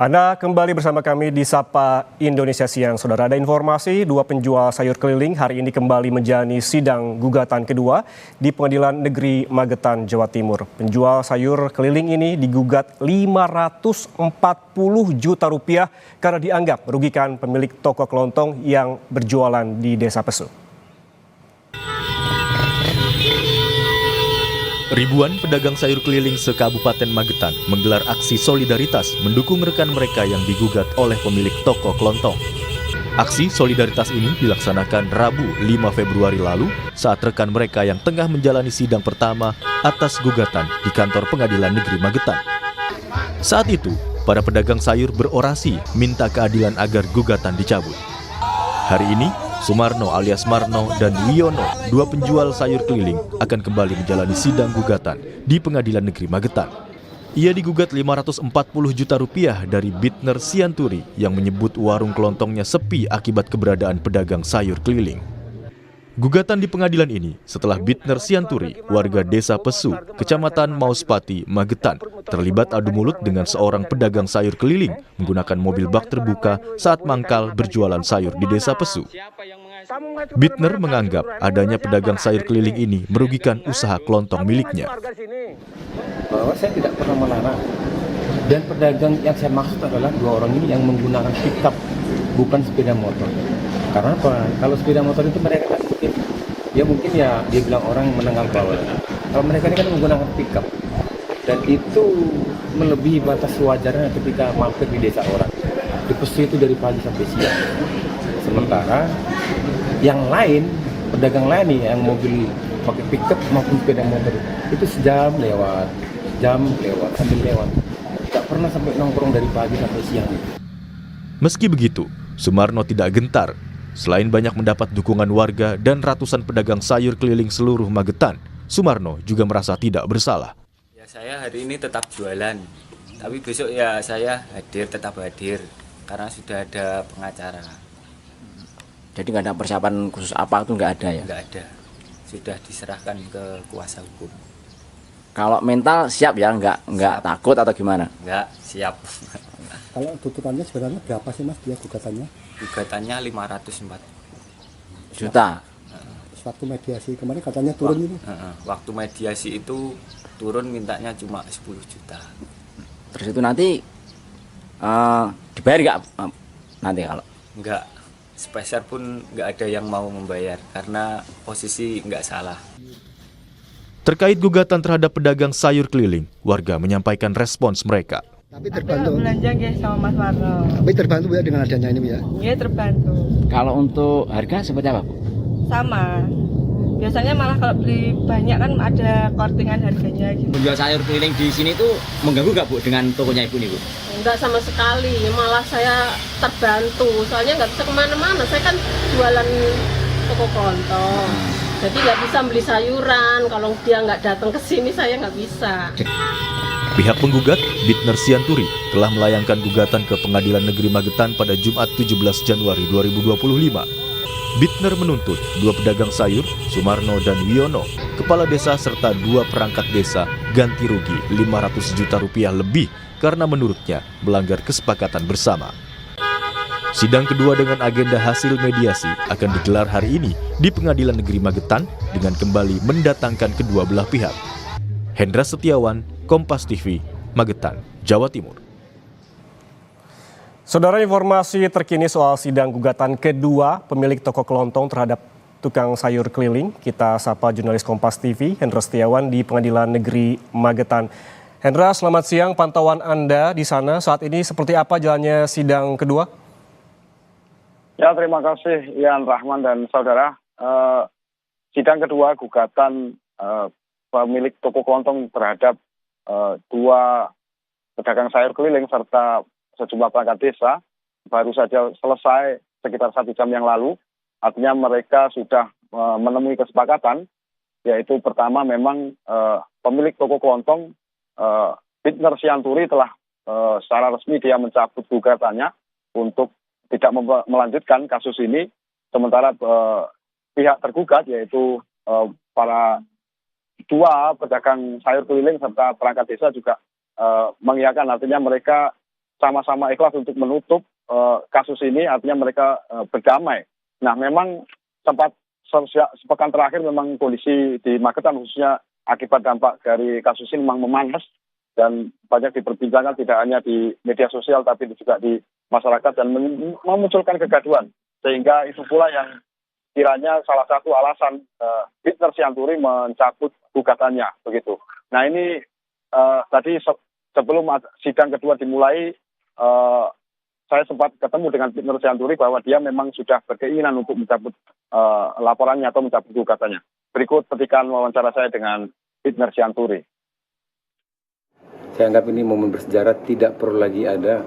Anda kembali bersama kami di Sapa Indonesia Siang. Saudara, ada informasi dua penjual sayur keliling hari ini kembali menjalani sidang gugatan kedua di Pengadilan Negeri Magetan, Jawa Timur. Penjual sayur keliling ini digugat 540 juta rupiah karena dianggap merugikan pemilik toko kelontong yang berjualan di Desa Pesu. Ribuan pedagang sayur keliling se-Kabupaten Magetan menggelar aksi solidaritas mendukung rekan mereka yang digugat oleh pemilik toko kelontong. Aksi solidaritas ini dilaksanakan Rabu 5 Februari lalu saat rekan mereka yang tengah menjalani sidang pertama atas gugatan di kantor Pengadilan Negeri Magetan. Saat itu, para pedagang sayur berorasi minta keadilan agar gugatan dicabut. Hari ini, Sumarno alias Marno dan Wiono, dua penjual sayur keliling, akan kembali menjalani sidang gugatan di Pengadilan Negeri Magetan. Ia digugat 540 juta rupiah dari Bitner Sianturi yang menyebut warung kelontongnya sepi akibat keberadaan pedagang sayur keliling. Gugatan di pengadilan ini setelah Bitner Sianturi, warga Desa Pesu, Kecamatan Mauspati, Magetan, terlibat adu mulut dengan seorang pedagang sayur keliling menggunakan mobil bak terbuka saat mangkal berjualan sayur di Desa Pesu. Bitner menganggap adanya pedagang sayur keliling ini merugikan usaha kelontong miliknya. Bahwa saya tidak pernah melarang, dan pedagang yang saya maksud adalah dua orang ini yang menggunakan pickup, bukan sepeda motor. Karena apa? Kalau sepeda motor itu mereka kan mungkin ya dia bilang orang menengah bawah. Kalau mereka ini kan menggunakan pickup, dan itu melebihi batas wajarnya ketika mampir di desa orang. Di Pesu itu dari pagi sampai siang. Sementara yang lain, pedagang lain nih yang mobil pakai pickup maupun sepeda motor itu sejam lewat, sambil lewat. Tidak pernah sampai nongkrong dari pagi sampai siang. Meski begitu, Sumarno tidak gentar. Selain banyak mendapat dukungan warga dan ratusan pedagang sayur keliling seluruh Magetan, Sumarno juga merasa tidak bersalah. Ya, saya hari ini tetap jualan, tapi besok ya saya tetap hadir karena sudah ada pengacara. Jadi nggak ada persiapan khusus apa itu nggak ada ya? Nggak ada, sudah diserahkan ke kuasa hukum. Kalau mental siap ya, nggak takut atau gimana? Nggak, siap. Kalau tuntutannya sebenarnya berapa sih Mas dia gugatannya? Gugatannya 504 juta. Waktu mediasi kemarin katanya turun itu. Waktu mediasi itu turun mintanya cuma 10 juta. Terus itu nanti dibayar nggak nanti kalau? Nggak, sepeser pun nggak ada yang mau membayar karena posisi nggak salah. Terkait gugatan terhadap pedagang sayur keliling, warga menyampaikan respons mereka. Tapi terbantu. Belanja nggih sama Mas Warno. Tapi terbantu ya dengan adanya ini ya. Iya terbantu. Kalau untuk harga seperti apa, Bu? Sama. Biasanya malah kalau beli banyak kan ada kortingan harganya gitu. Penjual sayur keliling di sini tuh mengganggu nggak, Bu, dengan tokonya Ibu nih, Bu? Enggak sama sekali, malah saya terbantu. Soalnya nggak bisa kemana-mana, saya kan jualan toko kelontong. Jadi nggak bisa beli sayuran, kalau dia nggak datang ke sini saya nggak bisa. Pihak penggugat, Bitner Sianturi, telah melayangkan gugatan ke Pengadilan Negeri Magetan pada Jumat 17 Januari 2025. Bitner menuntut dua pedagang sayur, Sumarno dan Wiono, kepala desa serta dua perangkat desa ganti rugi 500 juta rupiah lebih karena menurutnya melanggar kesepakatan bersama. Sidang kedua dengan agenda hasil mediasi akan digelar hari ini di Pengadilan Negeri Magetan dengan kembali mendatangkan kedua belah pihak. Hendra Setiawan, Kompas TV, Magetan, Jawa Timur. Saudara, informasi terkini soal sidang gugatan kedua pemilik toko kelontong terhadap tukang sayur keliling. Kita sapa jurnalis Kompas TV, Hendra Setiawan di Pengadilan Negeri Magetan. Hendra, selamat siang. Pantauan Anda di sana saat ini seperti apa jalannya sidang kedua? Ya, terima kasih Ian Rahman dan saudara. Sidang kedua gugatan pemilik toko kelontong terhadap dua pedagang sayur keliling serta sejumlah perangkat desa baru saja selesai sekitar 1 jam yang lalu. Artinya mereka sudah menemui kesepakatan, yaitu pertama memang pemilik toko kelontong Bitner Sianturi telah secara resmi dia mencabut gugatannya untuk tidak melanjutkan kasus ini. Sementara pihak tergugat yaitu para dua pedagang sayur keliling serta perangkat desa juga mengiyakan, artinya mereka sama-sama ikhlas untuk menutup kasus ini, artinya mereka berdamai. Nah, memang sempat sepekan terakhir memang kondisi di Magetan khususnya akibat dampak dari kasus ini memang memanas dan banyak diperbincangkan tidak hanya di media sosial tapi juga di masyarakat dan memunculkan kegaduhan. Sehingga itu pula yang kiranya salah satu alasan Bittner Sianturi mencabut gugatannya begitu. Nah, ini tadi sebelum sidang kedua dimulai saya sempat ketemu dengan Bittner Sianturi bahwa dia memang sudah berkeinginan untuk mencabut laporannya atau mencabut gugatannya. Berikut petikan wawancara saya dengan Bittner Sianturi. Saya anggap ini momen bersejarah, tidak perlu lagi ada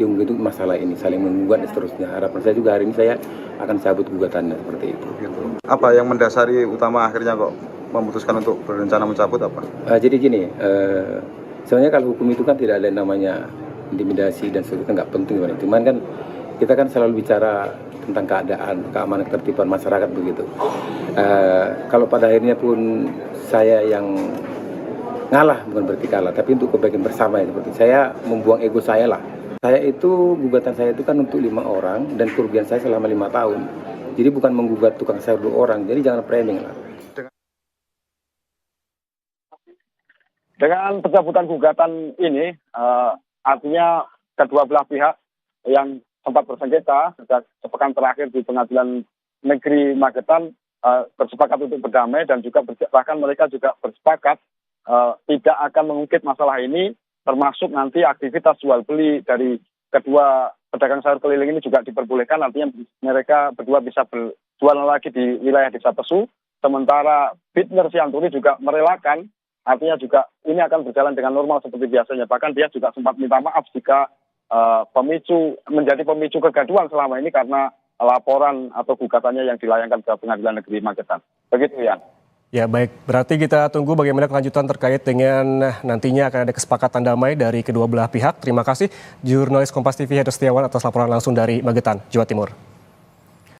diungkit masalah ini, saling menggugat dan seterusnya. Harapan saya juga hari ini saya akan cabut gugatannya seperti itu. Apa yang mendasari utama akhirnya kok memutuskan untuk berencana mencabut apa? Jadi gini, sebenarnya kalau hukum itu kan tidak ada yang namanya intimidasi dan seterusnya, nggak penting. Cuman kan kita kan selalu bicara tentang keadaan, keamanan, ketertiban masyarakat begitu. Kalau pada akhirnya pun saya yang ngalah, bukan berarti kalah, tapi untuk kebaikan bersama ya, seperti saya membuang ego saya lah. Saya itu, gugatan saya itu kan untuk 5 orang dan kerugian saya selama 5 tahun. Jadi bukan menggugat tukang sayur 2 orang, jadi jangan framing lah. Dengan pencabutan gugatan ini, artinya kedua belah pihak yang sempat bersengketa sejak sepekan terakhir di Pengadilan Negeri Magetan bersepakat untuk berdamai dan juga bahkan mereka juga bersepakat tidak akan mengungkit masalah ini, termasuk nanti aktivitas jual beli dari kedua pedagang sayur keliling ini juga diperbolehkan, artinya mereka berdua bisa berjualan lagi di wilayah Desa Pesu, sementara Bittner Sianturi juga merelakan, artinya juga ini akan berjalan dengan normal seperti biasanya. Bahkan dia juga sempat minta maaf jika menjadi pemicu kegaduhan selama ini karena laporan atau gugatannya yang dilayangkan ke Pengadilan Negeri Magetan. Begitu, Yan. Ya baik, berarti kita tunggu bagaimana kelanjutan terkait dengan nantinya akan ada kesepakatan damai dari kedua belah pihak. Terima kasih jurnalis Kompas TV Hedo Setiawan atas laporan langsung dari Magetan, Jawa Timur.